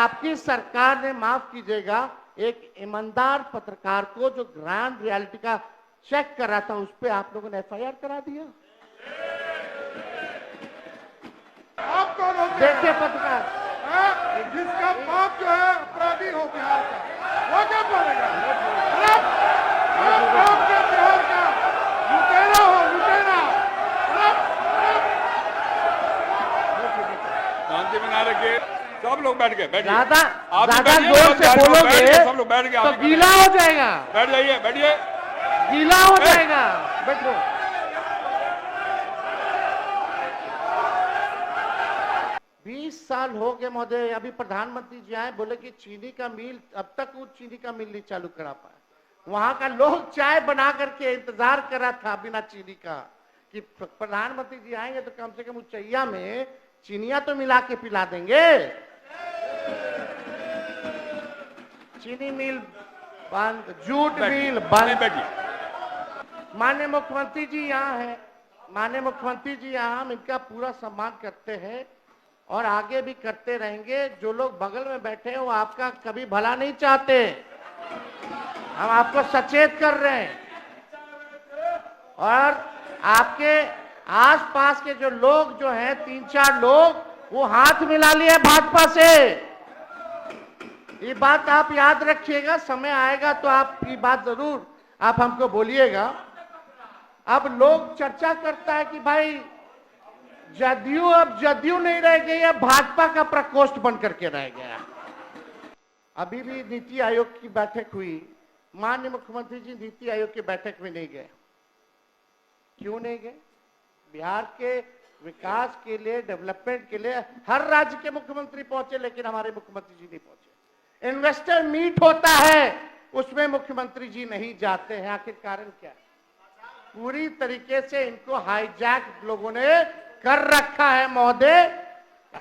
आपकी सरकार ने, माफ कीजिएगा, एक ईमानदार पत्रकार को जो ग्राउंड रियलिटी का चेक कर रहा था, उस पर आप लोगों ने एफआईआर करा दिया। आप कौन होते हैं? देखिए पत्रकार, जिसका बाप जो है अपराधी हो बिहार का, वो क्या बोलेगा? आप बाप के बिहार का लुटेरा हो, लुटेरा। शांति बना रखिए, सब लोग बैठ गए, बैठिए। ज्यादा जोर से बोलोगे सब लोग बैठ गए, तो गीला हो जाएगा। बैठ जाइए, बैठिए, गीला हो जाएगा, बैठो। 20 साल हो गए महोदय, अभी प्रधानमंत्री जी आए, बोले कि चीनी का मिल, अब तक वो चीनी का मिल नहीं चालू करा पाए। वहां का लोग चाय बना करके इंतजार कर रहा था बिना चीनी का, कि प्रधानमंत्री जी आएंगे तो कम से कम उचैया में चीनिया तो मिला के पिला देंगे। चीनी मिल बंद, जूट मिल बंद। माननीय मुख्यमंत्री जी यहाँ है, माननीय मुख्यमंत्री जी यहाँ, हम इनका पूरा सम्मान करते हैं और आगे भी करते रहेंगे। जो लोग बगल में बैठे हैं वो आपका कभी भला नहीं चाहते, हम आपको सचेत कर रहे हैं। और आपके आसपास के जो लोग जो हैं, 3-4 लोग, वो हाथ मिला लिए भाजपा से। ये बात आप याद रखिएगा, समय आएगा तो आप ये बात जरूर आप हमको बोलिएगा। अब लोग चर्चा करता है कि भाई जदयू अब जदयू नहीं रह गई है, भाजपा का प्रकोष्ठ बन करके रह गया। अभी भी नीति आयोग की बैठक हुई, माननीय मुख्यमंत्री जी नीति आयोग की बैठक में नहीं गए। क्यों नहीं गए? बिहार के विकास के लिए, डेवलपमेंट के लिए हर राज्य के मुख्यमंत्री पहुंचे, लेकिन हमारे मुख्यमंत्री जी नहीं पहुंचे। इन्वेस्टर मीट होता है, उसमें मुख्यमंत्री जी नहीं जाते हैं। आखिर कारण क्या है? पूरी तरीके से इनको हाईजैक लोगों ने कर रखा है महोदय।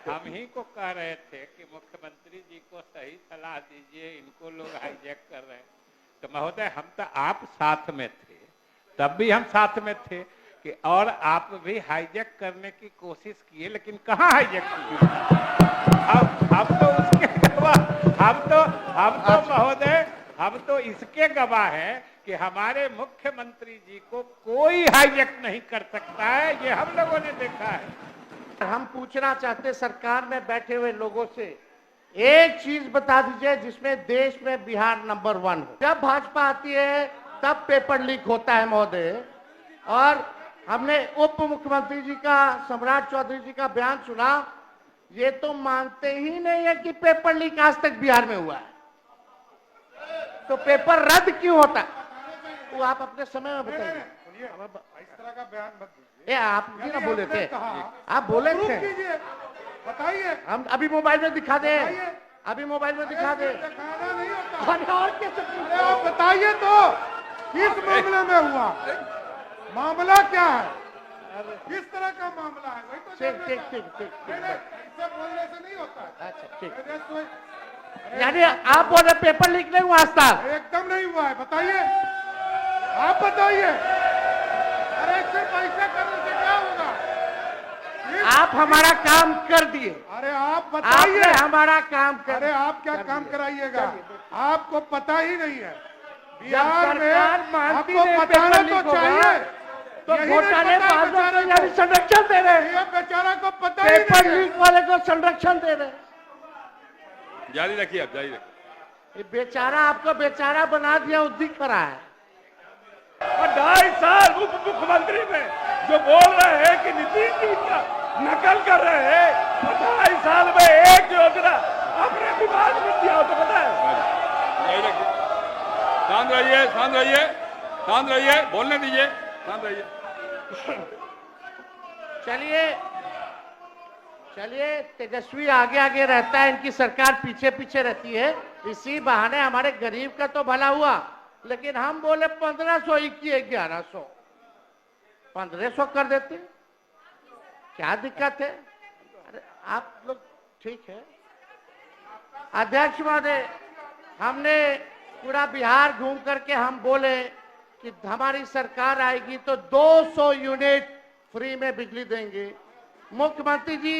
हम ही को कह रहे थे कि मुख्यमंत्री जी को सही सलाह दीजिए, इनको लोग हाईजैक कर रहे हैं। तो महोदय, हम तो आप साथ में थे, तब भी हम साथ में थे कि, और आप भी हाईजैक करने की कोशिश किए, लेकिन कहाँ हाईजैक किए? हम तो उसके गवाह, हम तो महोदय, हम तो इसके गवाह हैं कि हमारे मुख्यमंत्री जी को कोई हाईजैक नहीं कर सकता है, ये हम लोगों ने देखा है। हम पूछना चाहते सरकार में बैठे हुए लोगों से, एक चीज बता दीजिए जिसमें देश में बिहार नंबर 1 हो। जब भाजपा आती है तब पेपर लीक होता है महोदय। और हमने उप मुख्यमंत्री जी का, सम्राट चौधरी जी का बयान सुना, ये तो मानते ही नहीं है कि पेपर लीक आज तक बिहार में हुआ है, तो पेपर रद्द क्यों होता है? वो आप अपने समय में बताइए। इस तरह का बयान मत दीजिए। ये आप भी ना बोले थे, आप बोले थे, बताइए। हम अभी मोबाइल में दिखा दे, अभी मोबाइल में दिखा दे। दिखाना नहीं होता। और कैसे? अरे आप बताइए तो, किस मामले में हुआ, मामला क्या है, किस तरह का मामला है, वही तो। ठीक ठीक ठीक ठीक ठीक। ऐसे बोलने से नहीं होता है। अच्छा ठीक। तो यानी आप बोल रहे पेपर लीक नहीं हुआ आज तक? एकदम नहीं हुआ है, बताइए, आप बताइए। अरे सिर्फ ऐसा करने से क्या होगा? आप हमारा काम कर दिए। अरे आप बताइए, आपने हमारा काम कर। अरे आप क्या काम कराइएगा? आपको पता ही नहीं है जब बिहार में, सरकार मानती आपको नहीं बताना पेपर तो लीक होगा, चाहिए। तो यही नहीं घोटाले पता है बेचारे को। संरक्षण दे रहे, ये बेचारा को पता ही पेपर नहीं है। लीक वाले को संरक्षण दे रहे। जारी रखिए, आप जारी रखिए। ये बेचारा आपको बेचारा बना दिया, वो दिख रहा है। और 2.5 साल उप मुख्यमंत्री में जो बोल रहे हैं कि नीतीश जी का नकल कर रहे हैं, 2.5 साल में एक योजना अपने विभाग में दिया हो तो पता है? जारी रखिए, शांत रहिए, शांत रहिए, शांत रहिए, बोलने दीजिए, शांत रहिए। चलिए चलिए, तेजस्वी आगे आगे रहता है, इनकी सरकार पीछे पीछे रहती है। इसी बहाने हमारे गरीब का तो भला हुआ, लेकिन हम बोले 1500 ही किए, 1100, 1500 कर देते, क्या दिक्कत है? अरे आप लोग ठीक है। अध्यक्ष महोदय, हमने पूरा बिहार घूम करके हम बोले कि हमारी सरकार आएगी तो 200 यूनिट फ्री में बिजली देंगे। मुख्यमंत्री जी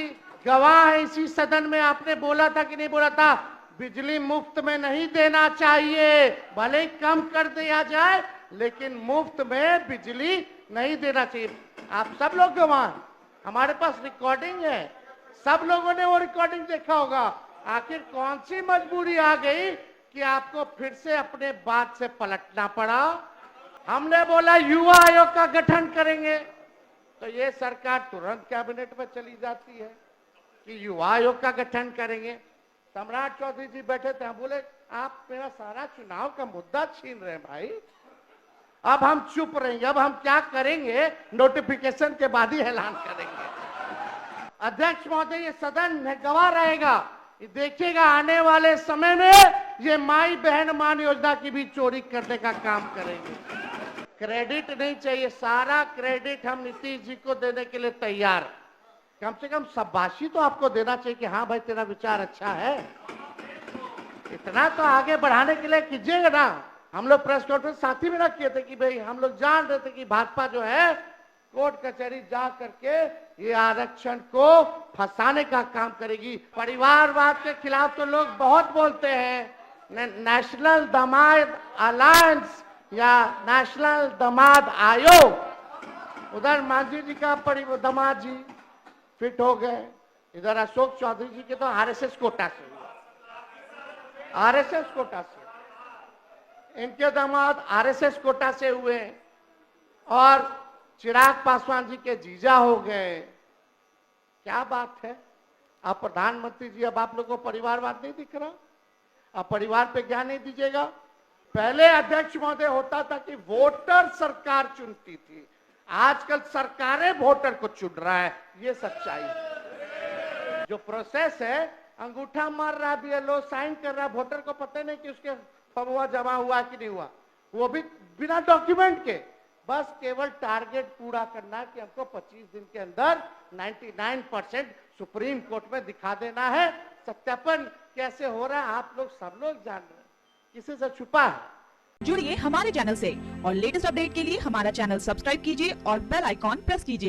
गवाह है इसी सदन में, आपने बोला था कि नहीं बोला था, बिजली मुफ्त में नहीं देना चाहिए, भले ही कम कर दिया जाए लेकिन मुफ्त में बिजली नहीं देना चाहिए। आप सब लोग गवाह हैं, हमारे पास रिकॉर्डिंग है, सब लोगों ने वो रिकॉर्डिंग देखा होगा। आखिर कौन सी मजबूरी आ गई कि आपको फिर से अपने बात से पलटना पड़ा? हमने बोला युवा आयोग का गठन करेंगे, तो ये सरकार तुरंत कैबिनेट में चली जाती है कि युवा आयोग का गठन करेंगे। सम्राट चौधरी जी बैठे थे, हम बोले आप मेरा सारा चुनाव का मुद्दा छीन रहे हैं भाई, अब हम चुप रहेंगे, अब हम क्या करेंगे, नोटिफिकेशन के बाद ही ऐलान करेंगे। अध्यक्ष महोदय, ये सदन गवाह रहेगा, देखिएगा आने वाले समय में ये माई बहन मान योजना की भी चोरी करने का काम करेंगे। क्रेडिट नहीं चाहिए, सारा क्रेडिट हम नीतीश जी को देने के लिए तैयार, कम से कम शाबाशी तो आपको देना चाहिए कि हाँ भाई तेरा विचार अच्छा है, इतना तो आगे बढ़ाने के लिए कीजिएगा ना। हम लोग प्रेस कॉन्फ्रेंस साथी में ना किए थे कि भाई हम लोग जान रहे थे कि भाजपा जो है कोर्ट कचहरी जा करके ये आरक्षण को फंसाने का काम करेगी। परिवारवाद के खिलाफ तो लोग बहुत बोलते हैं, नेशनल दामाद अलायंस या नेशनल दामाद आयोग, उधर मांझी जी का दामाद जी फिट हो गए, इधर अशोक चौधरी जी के तो आरएसएस कोटा से हुए, आरएसएस कोटा से इनके दामाद आरएसएस कोटा से हुए, और चिराग पासवान जी के जीजा हो गए। क्या बात है? अब प्रधानमंत्री जी, अब आप लोगों को परिवारवाद नहीं दिख रहा? अब परिवार पे ज्ञान नहीं दीजिएगा? पहले अध्यक्ष महोदय होता था कि वोटर सरकार चुनती थी, आजकल सरकारें वोटर को चुन रहा है, ये सच्चाई है। जो प्रोसेस है, अंगूठा मार रहा है बीएलओ, साइन कर रहा है, वोटर को पता नहीं कि उसके फॉर्म जमा हुआ कि नहीं हुआ, वो भी बिना डॉक्यूमेंट के, बस केवल टारगेट पूरा करना कि हमको 25 दिन के अंदर 99% सुप्रीम कोर्ट में दिखा देना है। सत्यापन कैसे हो रहा है आप लोग सब लोग जान रहे हैं, किसी से छुपा है? जुड़िए हमारे चैनल से और लेटेस्ट अपडेट के लिए हमारा चैनल सब्सक्राइब कीजिए और बेल आइकॉन प्रेस कीजिए।